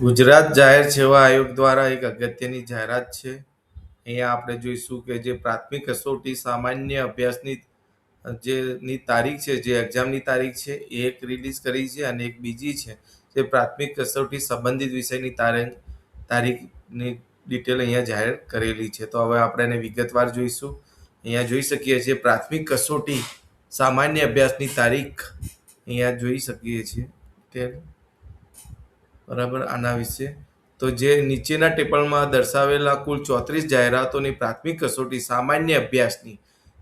ગુજરાત જાહેર સેવા આયોગ દ્વારા એક અગત્યની જાહેરાત છે. અહીંયા આપણે જોઈશું કે જે પ્રાથમિક કસોટી સામાન્ય અભ્યાસની ની તારીખ છે, જે એક્ઝામની તારીખ છે, એ એક રિલીઝ કરી છે અને એક બીજી છે જે પ્રાથમિક કસોટી સંબંધિત વિષયની તારીખની ડિટેલ અહીંયા જાહેર કરેલી છે. તો હવે આપણે એને વિગતવાર જોઈશું. અહીંયા જોઈ શકીએ છીએ પ્રાથમિક કસોટી સામાન્ય અભ્યાસની તારીખ અહીંયા જોઈ શકીએ છીએ. બરાબર, આના વિશે તો જે નીચેના ટેબલમાં દર્શાવેલા કુલ 34 જાહેરાતોની પ્રાથમિક કસોટી સામાન્ય અભ્યાસની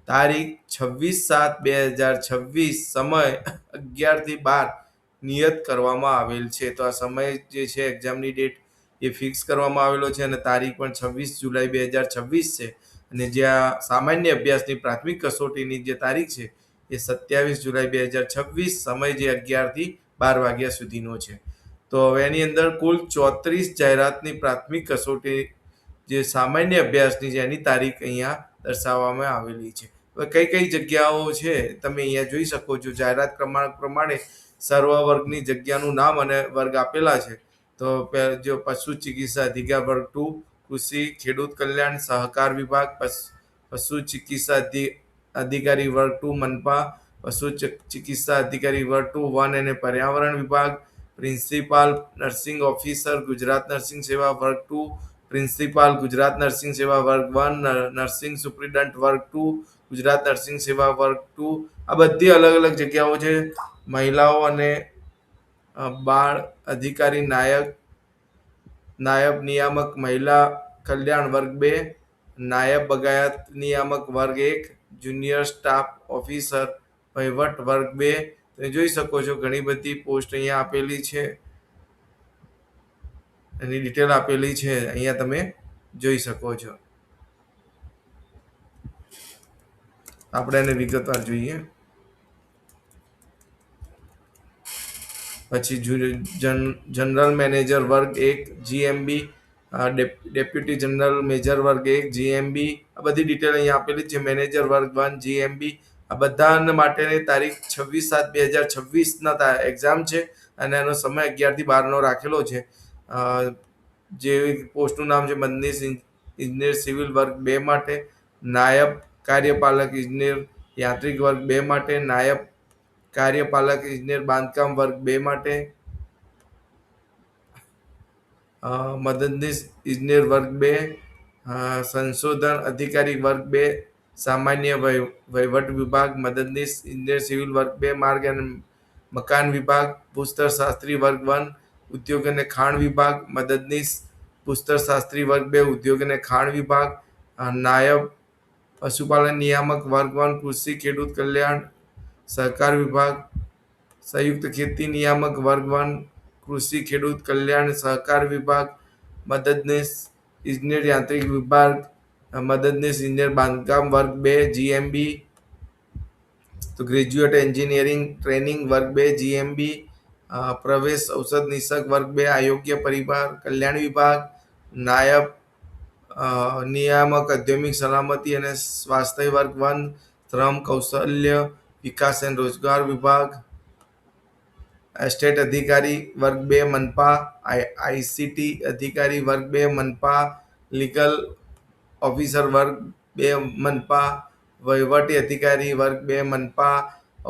તારીખ 26/7/2026 સમય 11 થી 12 નિયત કરવામાં આવેલ છે. તો આ સમય જે છે એક્ઝામની ડેટ એ ફિક્સ કરવામાં આવેલો છે અને તારીખ પણ 26 જુલાઈ 2026 છે. અને જે આ સામાન્ય અભ્યાસની પ્રાથમિક કસોટીની જે તારીખ છે એ 27 જુલાઈ 2026 સમય જે 11 થી 12 વાગ્યા સુધીનો છે. તો હવે એની અંદર કુલ 34 જાહેરાતની પ્રાથમિક કસોટી જે સામાન્ય અભ્યાસની છે એની તારીખ અહીંયા દર્શાવવામાં આવેલી છે. હવે કઈ કઈ જગ્યાઓ છે તમે અહીંયા જોઈ શકો છો. જાહેરાત ક્રમાંક પ્રમાણે સર્વ વર્ગની જગ્યાનું નામ અને વર્ગ આપેલા છે. તો જો પશુ ચિકિત્સા અધિકાર વર્ગ 2, કૃષિ ખેડૂત કલ્યાણ સહકાર વિભાગ, પશુ ચિકિત્સા અધિકારી વર્ગ 2 મનપા, પશુ ચિકિત્સા અધિકારી વર્ગ 2 વન અને પર્યાવરણ વિભાગ, principal nursing officer Gujarat nursing સેવા વર્ગ 2, પ્રિન્સિપાલ ગુજરાત નર્સિંગ સેવા વર્ગ 1, નર્સિંગ સુપ્રિન્ટેન્ડન્ટ વર્ગ 2 ગુજરાત નર્સિંગ સેવા વર્ગ 2. આ બધી અલગ અલગ જગ્યાઓ છે. મહિલાઓ અને બાળ અધિકારી નાયબ નિયામક મહિલા કલ્યાણ વર્ગ 2, નાયબ બગાયત નિયામક વર્ગ 1, જુનિયર સ્ટાફ ઓફિસર વહીવટ વર્ગ 2. તમે જોઈ શકો છો ઘણી બધી પોસ્ટ અહીંયા આપેલી છે, એની ડિટેલ આપેલી છે, અહીંયા તમે જોઈ શકો છો. આપણે એને વિગતવાર જોઈએ. પછી જનરલ મેનેજર વર્ગ 1 જીએમબી, ડેપ્યુટી જનરલ મેજર વર્ગ 1 જીએમબી. આ બધી ડિટેલ અહીંયા આપેલી છે. મેનેજર વર્ગ 1 જીએમબી. આ બધા માટેની તારીખ 26/7/2026 એક્ઝામ છે અને એનો સમય 11 થી 12 રાખેલો છે. જે પોસ્ટનું નામ છે મદદનીશ ઇજનેર સિવિલ વર્ગ 2 માટે, નાયબ કાર્યપાલક ઇજનેર યાંત્રિક વર્ગ 2 માટે, નાયબ કાર્યપાલક ઇજનેર બાંધકામ વર્ગ 2 માટે, મદદનીશ ઇજનેર વર્ગ 2, સંશોધન અધિકારી વર્ગ 2, સામાન્ય વહીવટ વિભાગ, મદદનીશ ઇજનેર સિવિલ વર્ગ 2, માર્ગ અને મકાન વિભાગ, ભૂસ્તરશાસ્ત્રી વર્ગ 1, ઉદ્યોગ અને ખાણ વિભાગ, મદદનીશ ભૂસ્તરશાસ્ત્રી વર્ગ 2, ઉદ્યોગ અને ખાણ વિભાગ, નાયબ પશુપાલન નિયામક વર્ગ 1, કૃષિ ખેડૂત કલ્યાણ સહકાર વિભાગ, સંયુક્ત ખેતી નિયામક વર્ગ 1, કૃષિ ખેડૂત કલ્યાણ સહકાર વિભાગ, મદદનીશ ઇજનેર યાંત્રિક વિભાગ, મદદનીશ ઇજનેર બાંધકામ વર્ગ 2 જીએમબી, તો ગ્રેજ્યુએટ એન્જિનિયરિંગ ટ્રેનિંગ વર્ગ 2 જીએમબી, પ્રવેશ ઔષધ નિષક વર્ગ 2 આરોગ્ય પરિવાર કલ્યાણ વિભાગ, નાયબ નિયામક ઔદ્યોગિક સલામતી અને સ્વાસ્થ્ય વર્ગ 1, શ્રમ કૌશલ્ય વિકાસ અને રોજગાર વિભાગ, એસ્ટેટ અધિકારી વર્ગ 2 મનપા, આઈસીટી અધિકારી વર્ગ 2 મનપા, લીગલ ઓફિસર વર્ગ 2 મનપા, વહીવટી અધિકારી વર્ગ 2 મનપા,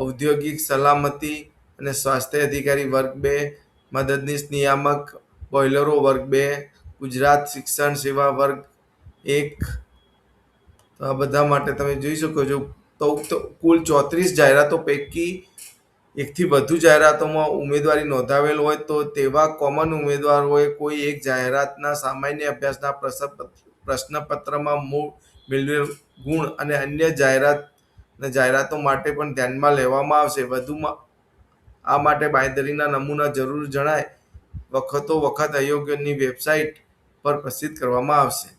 ઔદ્યોગિક સલામતી અને સ્વાસ્થ્ય અધિકારી વર્ગ 2, મદદનીશ નિયામક બોઈલરો વર્ગ 2, ગુજરાત શિક્ષણ સેવા વર્ગ 1. તો આ બધા માટે તમે જોઈ શકો છો. તો કુલ 34 જાહેરાતો પૈકી એકથી વધુ જાહેરાતોમાં ઉમેદવારી નોંધાવેલ હોય તો તેવા કોમન ઉમેદવારોએ કોઈ એક જાહેરાતના સામાન્ય અભ્યાસના પ્રશ્નપત્રમાં મેળવેલ ગુણ અને અન્ય જાહેરાતો માટે પણ ધ્યાનમાં લેવામાં આવશે. વધુમાં આ માટે બાંયધરીના નમૂના જરૂર જણાય વખત આયોગની વેબસાઇટ પર પ્રસિદ્ધ કરવામાં આવશે.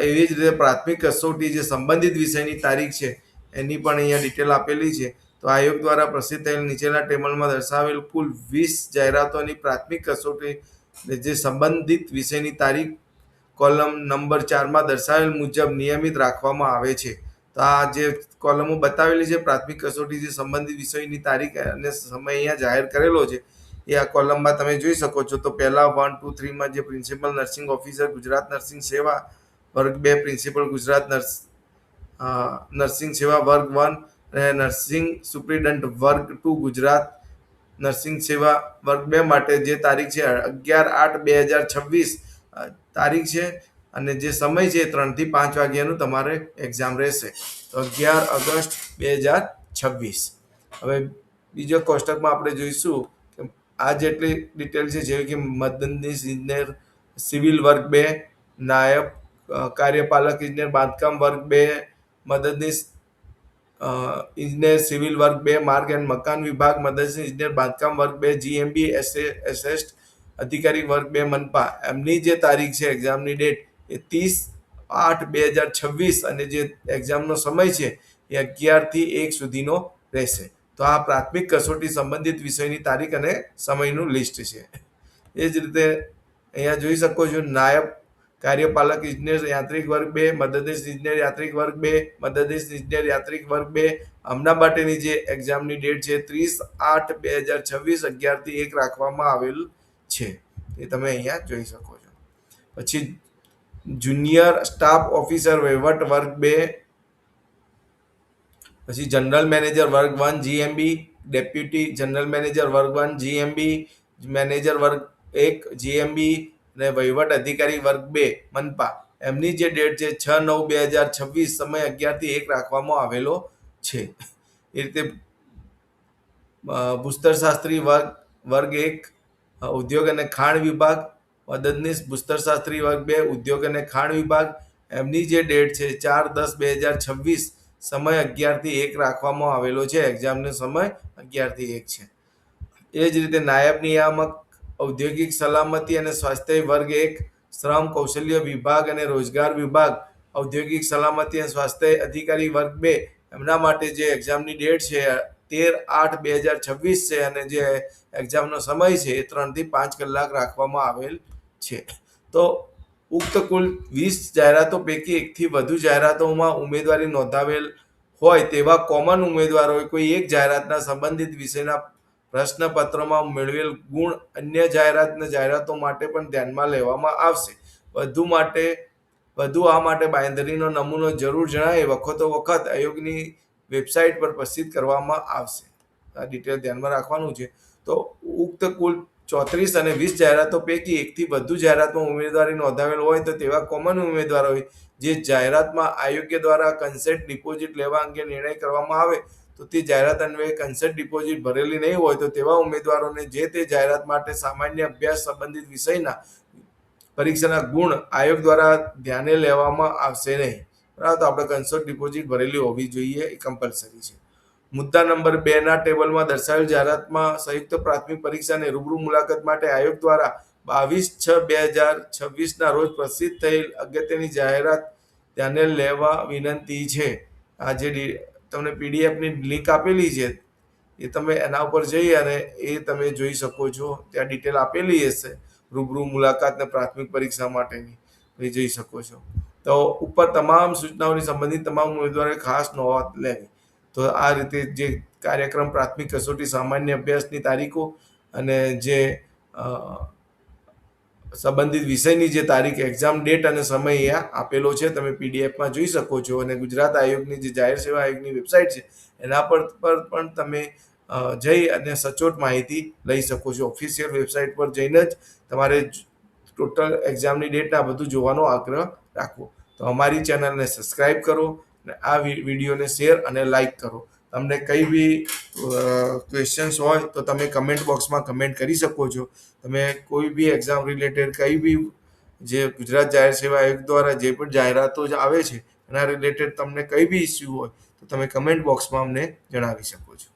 એવી જ રીતે પ્રાથમિક કસોટી જે સંબંધિત વિષયની તારીખ છે એની પણ અહીંયા ડિટેલ આપેલી છે. તો આયોગ દ્વારા પ્રસિદ્ધ થયેલ નીચેના ટેબલમાં દર્શાવેલ કુલ 20 જાહેરાતોની પ્રાથમિક કસોટી જે સંબંધિત વિષયની તારીખ કોલમ નંબર 4માં દર્શાવેલ મુજબ નિયમિત રાખવામાં આવે છે. તો આ જે કોલમો બતાવેલી છે પ્રાથમિક કસોટી જે સંબંધિત વિષયની તારીખ અને સમય અહીંયા જાહેર કરેલો છે એ આ કોલમમાં તમે જોઈ શકો છો. તો પહેલા 1, 2, 3માં જે principal nursing officer Gujarat nursing સેવા વર્ગ 2, પ્રિન્સિપલ ગુજરાત નર્સિંગ સેવા વર્ગ 1 અને નર્સિંગ સુપ્રિન્ટેન્ડન્ટ વર્ગ 2 ગુજરાત નર્સિંગ સેવા વર્ગ 2 માટે જે તારીખ છે 11/8/2026 તારીખ છે અને જે સમય છે 3 થી 5 વાગ્યાનું તમારે એક્ઝામ રહેશે. તો 11 ઓગસ્ટ 2026. હવે બીજો કોષ્ટકમાં આપણે જોઈશું કે આ જેટલી ડિટેલ છે, જેવી કે મદદનીશ ઇજનેર સિવિલ વર્ગ 2, નાયબ કાર્યપાલક ઇજનેર બાંધકામ વર્ગ 2, મદદનીશ ઇજનેર સિવિલ વર્ગ 2, માર્ગ એન્ડ મકાન વિભાગ, મદદનીશ ઇજનેર બાંધકામ વર્ગ 2, જીએમબી એસેસ્ટ અધિકારી વર્ગ 2 મનપા. એમની જે તારીખ છે એક્ઝામની ડેટ એ 30/8/2026 અને જે એક્ઝામનો સમય છે એ 11 થી 1 સુધીનો રહેશે. તો આ પ્રાથમિક કસોટી સંબંધિત વિષયની તારીખ અને સમયનું લિસ્ટ છે. એ જ રીતે અહીંયા જોઈ શકો છો, નાયબ કાર્યપાલક ઇજનેર યાંત્રિક વર્ગ 2, મદદનીશ ઇજનેર યાંત્રિક વર્ગ 2, મદદનીશ ઇજનેર યાંત્રિક વર્ગ 2. હમણાં માટેની જે એક્ઝામની ડેટ છે 30/8/2026 11 થી 1 રાખવામાં આવેલ છે. એ તમે અહીંયા જોઈ શકો છો. પછી જુનિયર સ્ટાફ ઓફિસર વહીવટ વર્ગ 2, પછી જનરલ મેનેજર વર્ગ 1 જીએમબી, ડેપ્યુટી જનરલ મેનેજર વર્ગ 1 જીએમબી, મેનેજર વર્ગ 1 જીએમબી અને વહીવટ અધિકારી વર્ગ 2 મનપા. એમની જે ડેટ છે 6/9/2026 સમય 11 થી 1 રાખવામાં આવેલો છે. એ રીતે ભૂસ્તરશાસ્ત્રી વર્ગ 1 ઉદ્યોગ અને ખાણ વિભાગ, મદદનીશ ભૂસ્તરશાસ્ત્રી વર્ગ 2 ઉદ્યોગ અને ખાણ વિભાગ. એમની જે ડેટ છે 4/10/2026 સમય 11 થી 1 રાખવામાં આવેલો છે. એક્ઝામનો સમય 11 થી 1 છે. એ જ રીતે નાયબ નિયામક ઔદ્યોગિક સલામતી અને સ્વાસ્થ્ય વર્ગ 1, શ્રમ કૌશલ્ય વિભાગ અને રોજગાર વિભાગ, ઔદ્યોગિક સલામતી અને સ્વાસ્થ્ય અધિકારી વર્ગ 2. એમના માટે જે એક્ઝામની ડેટ છે 13/8/2026 છે અને જે એક્ઝામનો સમય છે એ 3 થી 5 કલાક રાખવામાં આવેલ છે. તો ઉક્ત કુલ 20 જાહેરાતો પૈકી એકથી વધુ જાહેરાતોમાં ઉમેદવારી નોંધાવેલ હોય તેવા કોમન ઉમેદવારોએ કોઈ એક જાહેરાતના સંબંધિત વિષયના પ્રશ્નપત્રમાં મેળવેલ ગુણ અન્ય જાહેરાતો માટે પણ ધ્યાનમાં લેવામાં આવશે. વધુ આ માટે બાંયધરીનો નમૂનો જરૂર જણાવી વખતોવખત આયોગની વેબસાઇટ પર પ્રસિદ્ધ કરવામાં આવશે. આ ડિટેલ ધ્યાનમાં રાખવાનું છે. તો ઉક્ત કુલ 34 અને 20 જાહેરાતો પૈકી એકથી વધુ જાહેરાતમાં ઉમેદવારી નોંધાવેલ હોય તો તેવા કોમન ઉમેદવારોએ જે જાહેરાતમાં આયોગ દ્વારા કન્સેન્ટ ડિપોઝિટ લેવા અંગે નિર્ણય કરવામાં આવે તો તે જાહેરાત અન્વયે કન્સેન્ટ ડિપોઝિટ ભરેલી નહીં હોય તો તેવા ઉમેદવારોને જે તે જાહેરાત માટે સામાન્ય અભ્યાસ સંબંધિત વિષયના પરીક્ષાના ગુણ આયોગ દ્વારા ધ્યાને લેવામાં આવશે નહીં. બરાબર, તો આપણે કન્સેન્ટ ડિપોઝિટ ભરેલી હોવી જોઈએ, એ કમ્પલસરી છે. મુદ્દા નંબર 2 ના ટેબલમાં દર્શાવેલ જાહેરાતમાં સંયુક્ત પ્રાથમિક પરીક્ષા અને રૂબરૂ મુલાકાત માટે આયોગ દ્વારા 22/6/2026 ના રોજ પ્રસિદ્ધ થયેલ અગત્યની જાહેરાત ધ્યાને લેવા વિનંતી છે. આ જે તમને પીડીએફની લિંક આપેલી છે એ તમે એના ઉપર જઈ અને એ તમે જોઈ શકો છો. ત્યાં ડિટેલ આપેલી હશે રૂબરૂ મુલાકાત અને પ્રાથમિક પરીક્ષા માટેની, એ જોઈ શકો છો. તો ઉપર તમામ સૂચનાઓની સંબંધિત તમામ ઉમેદવારોએ ખાસ નોંધ લેવી. તો આ રીતે જે કાર્યક્રમ પ્રાથમિક કસોટી સામાન્ય અભ્યાસની તારીખો અને જે સંબંધિત વિષયની જે તારીખ, એક્ઝામ ડેટ અને સમય અહીંયા આપેલો છે, તમે પીડીએફમાં જોઈ શકો છો. અને ગુજરાત આયોગની જે જાહેર સેવા આયોગની વેબસાઇટ છે એના પર પણ તમે જઈ અને સચોટ માહિતી લઈ શકો છો. ઓફિશિયલ વેબસાઇટ પર જઈને જ તમારે ટોટલ એક્ઝામની ડેટ આ બધું જોવાનો આગ્રહ રાખવો. તો અમારી ચેનલને સબસ્ક્રાઈબ કરો અને આ વિડીયોને શેર અને લાઈક કરો. તમને કંઈ બી ક્વેશ્ચન્સ હોય તો તમે કમેન્ટ બોક્સમાં કમેન્ટ કરી શકો છો. તમે કોઈ બી એક્ઝામ રિલેટેડ કંઈ બી જે ગુજરાત જાહેર સેવા આયોગ દ્વારા જે પણ જાહેરાતો આવે છે એના રિલેટેડ તમને કંઈ બી ઇસ્યુ હોય તો તમે કમેન્ટ બોક્સમાં અમને જણાવી શકો છો.